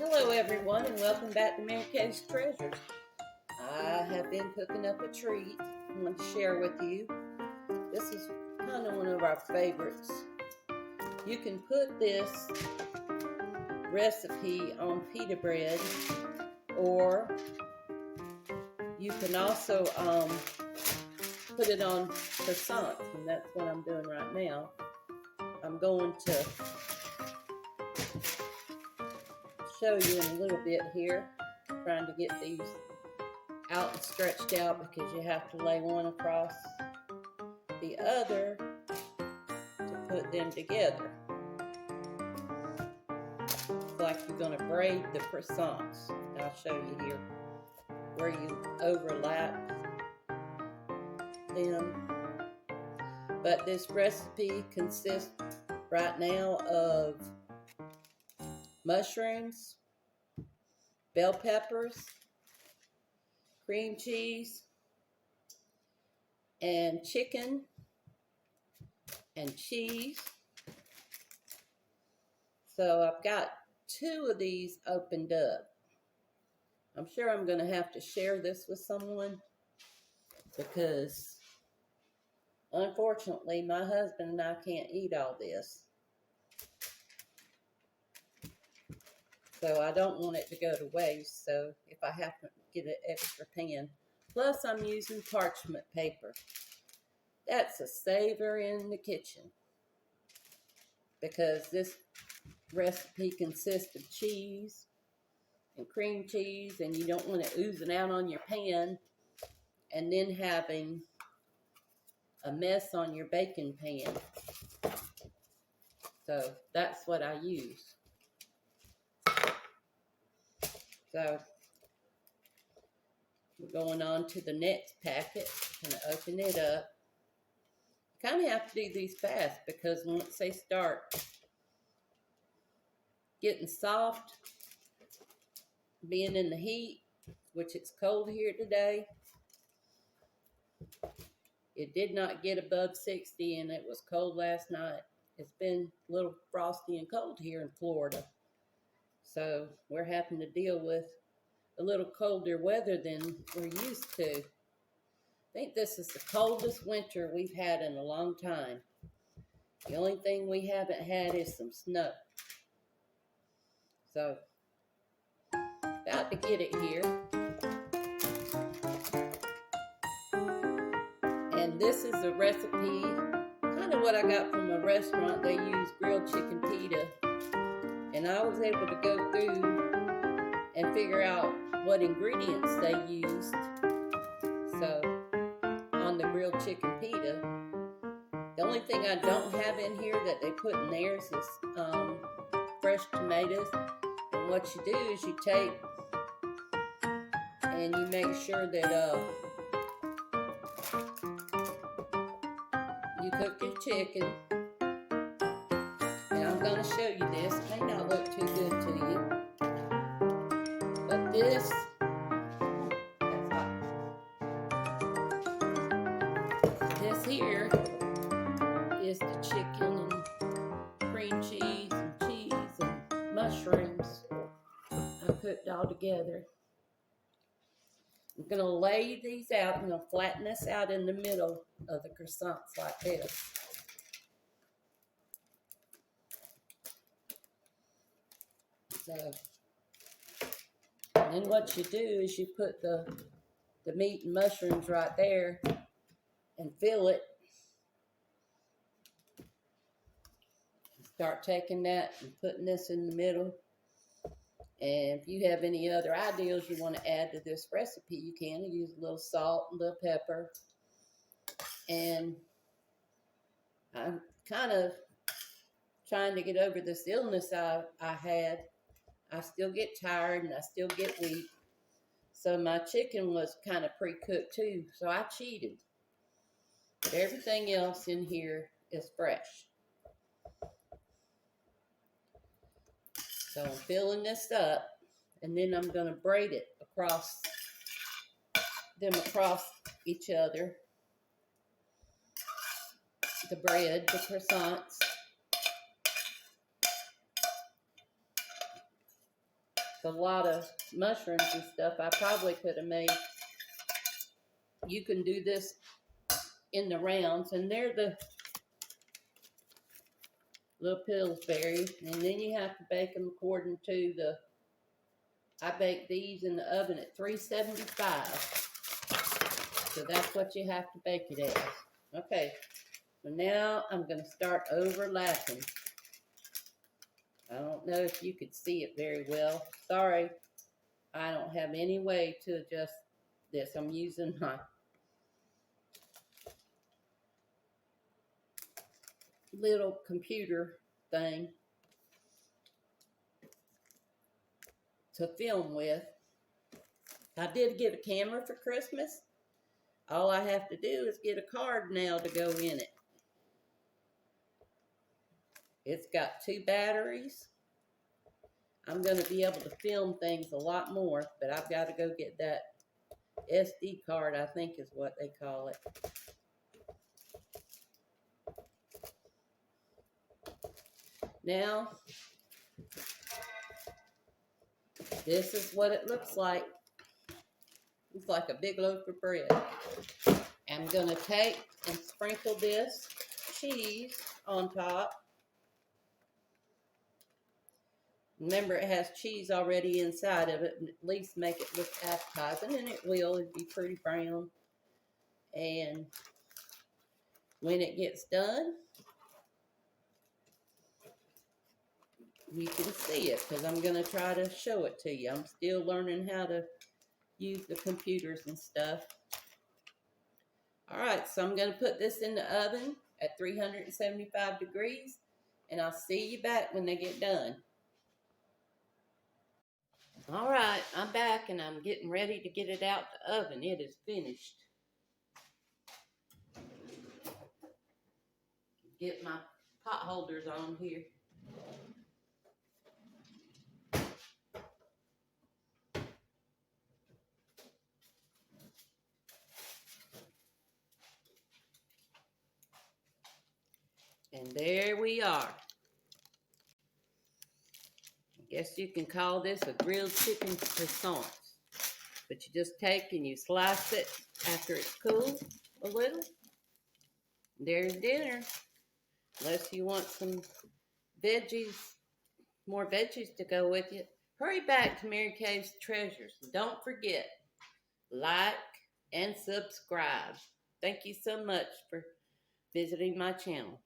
Hello everyone and welcome back to Mary Kay's Treasures. I have been cooking up a treat I want to share with you. This is kind of one of our favorites. You can put this recipe on pita bread, or you can also put it on croissants, and that's what I'm doing right now. I'm going to show you in a little bit here, trying to get these out and stretched out because you have to lay one across the other to put them together. It's like you're going to braid the croissants. I'll show you here where you overlap them. But this recipe consists right now of mushrooms, bell peppers, cream cheese, and chicken and cheese. So I've got 2 of these opened up. I'm sure I'm going to have to share this with someone because unfortunately my husband and I can't eat all this. So I don't want it to go to waste. So if I have to get an extra pan, plus I'm using parchment paper. That's a saver in the kitchen because this recipe consists of cheese and cream cheese, and you don't want it oozing out on your pan and then having a mess on your baking pan. So that's what I use. So we're going on to the next packet. I'm going to open it up. You kind of have to do these fast because once they start getting soft, being in the heat, which it's cold here today, it did not get above 60 and it was cold last night. It's been a little frosty and cold here in Florida. So we're having to deal with a little colder weather than we're used to. I think this is the coldest winter we've had in a long time. The only thing we haven't had is some snow. So, about to get it here. And this is a recipe, kind of what I got from a restaurant. They use grilled chicken pita. And I was able to go through and figure out what ingredients they used. So, on the grilled chicken pita, the only thing I don't have in here that they put in theirs is fresh tomatoes. And what you do is you take and you make sure that you cook your chicken. And I'm going to show you this. It may not look too good to you, but this, that's hot. This here is the chicken and cream cheese and mushrooms I cooked all together. I'm going to lay these out. I'm going to flatten this out in the middle of the croissants like this. So, and then what you do is you put the meat and mushrooms right there and fill it. Start taking that and putting this in the middle. And if you have any other ideas you want to add to this recipe, you can. Use a little salt, a little pepper. And I'm kind of trying to get over this illness I had. I still get tired and I still get weak. So my chicken was kind of pre-cooked too. So I cheated. But everything else in here is fresh. So I'm filling this up, and then I'm going to braid it across each other. The bread, the croissants. a lot of mushrooms and stuff. I probably could have made, you can do this in the rounds, and they're the little Pillsbury, and then you have to bake them according to the, I bake these in the oven at 375. So that's what you have to bake it as. Okay, so now I'm going to start overlapping. I don't know if you could see it very well. Sorry, I don't have any way to adjust this. I'm using my little computer thing to film with. I did get a camera for Christmas. All I have to do is get a card now to go in it. It's got 2 batteries. I'm going to be able to film things a lot more, but I've got to go get that SD card, I think is what they call it. Now, this is what it looks like. It's like a big loaf of bread. I'm going to take and sprinkle this cheese on top. Remember, it has cheese already inside of it, and at least make it look appetizing, and it will. It'll be pretty brown. And when it gets done, you can see it, because I'm going to try to show it to you. I'm still learning how to use the computers and stuff. All right, so I'm going to put this in the oven at 375 degrees, and I'll see you back when they get done. All right, I'm back, and I'm getting ready to get it out the oven. It is finished. Get my pot holders on here. And there we are. I guess you can call this a grilled chicken croissant. But you just take and you slice it after it's cooled a little. There's dinner. Unless you want some veggies, more veggies to go with it. Hurry back to Mary Kay's Treasures. Don't forget, like and subscribe. Thank you so much for visiting my channel.